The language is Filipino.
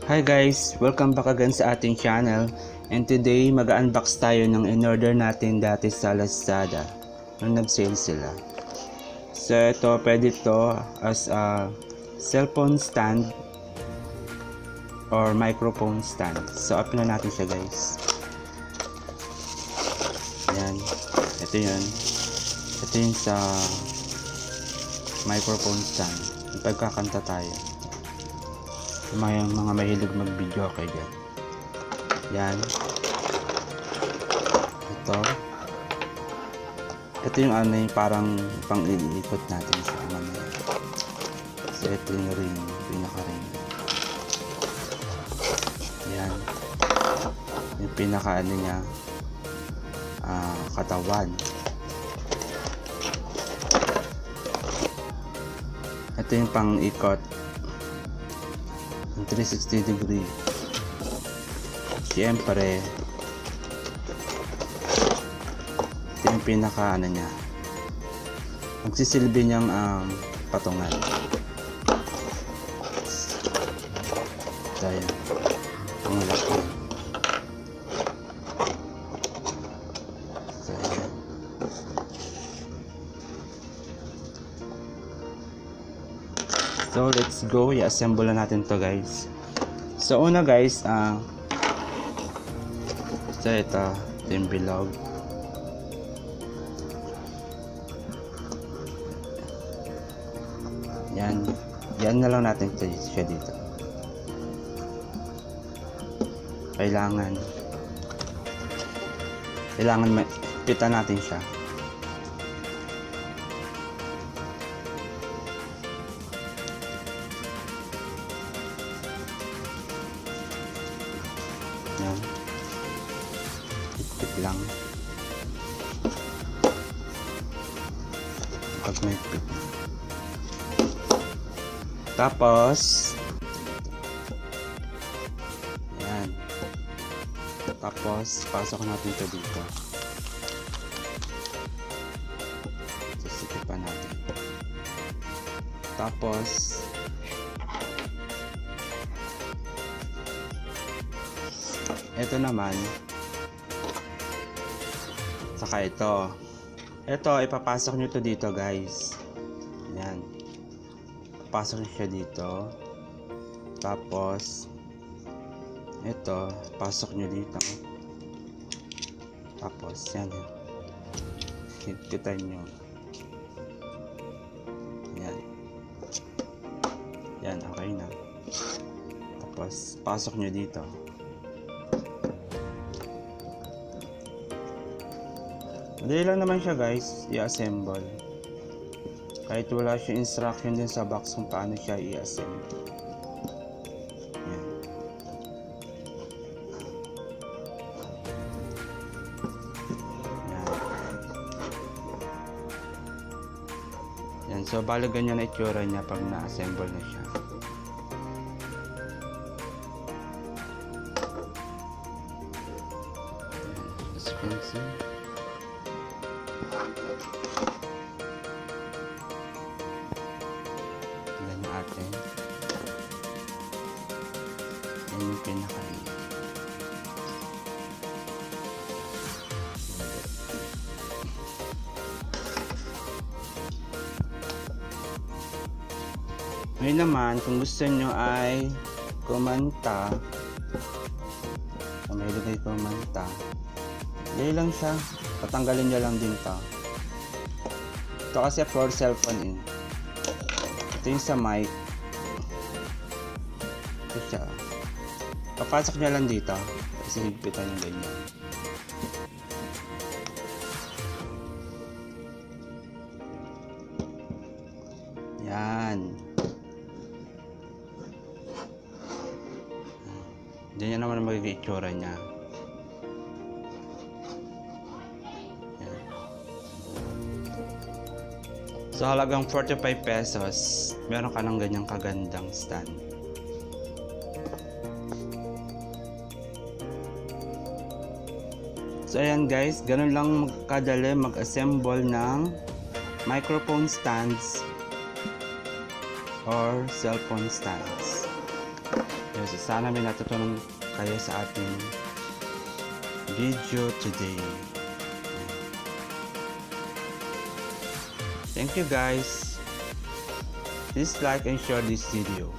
Hi guys! Welcome back again sa ating channel, and today mag-unbox tayo ng in-order natin dati sa Lazada nung nag-sale sila. So ito, pwede to as a cellphone stand or microphone stand. So open na natin siya guys. Ayan, ito yun. Ito yun sa microphone stand. Pagkakanta tayo, mga mahilig mag-video kayo dyan. Yan. Ito yung ano yung parang pang-iikot natin sa mamaya. So ito yung ring, pinaka-ring. Yan. Yung pinaka-ano niya, katawan. Ito yung pang-ikot 360 degree. Siyempre ito yung pinaka ano niya, magsisilbi niyang patungan. Dahil ang laki. So let's go, i-assemble na natin to guys. So una guys, so ito yung bilog. Yan na lang natin siya dito. Kailangan pita natin siya. Yan. Pit lang. Pag may pit. Tapos yan. Tapos pasok natin ito dito. Sisikipan natin. Tapos ito naman, saka ito ipapasok nyo to dito guys. Yan, pasok nyo siya dito. Tapos ito pasok nyo dito. Tapos yan, kita nyo yan, okay na. Tapos pasok nyo dito. Madali lang naman siya guys, i-assemble. Kahit wala siya instruction din sa box kung paano siya i-assemble. Yan. Yan. So bali ganyan na itsura niya pag na-assemble na siya. Yan. Expensive. Tignan natin. Yan yung pinaka-ring. Ngayon naman, kung gusto nyo ay kumanta, kung may ilagay kumanta, dahil lang siya, patanggalin nyo lang din to. Ito kasi for cellphone eh. Ito yung sa mic. Ito siya. Papasok nyo lang dito kasi higpitan yung ganyan. Yan. Ganyan naman ang magiging itsura niya. So halagang 45 pesos, meron ka ng ganyang kagandang stand. So ayan guys, ganun lang kadali mag-assemble ng microphone stands or cellphone stands. So, sana may natutunan kayo sa ating video today. Thank you guys. Please like and share this video.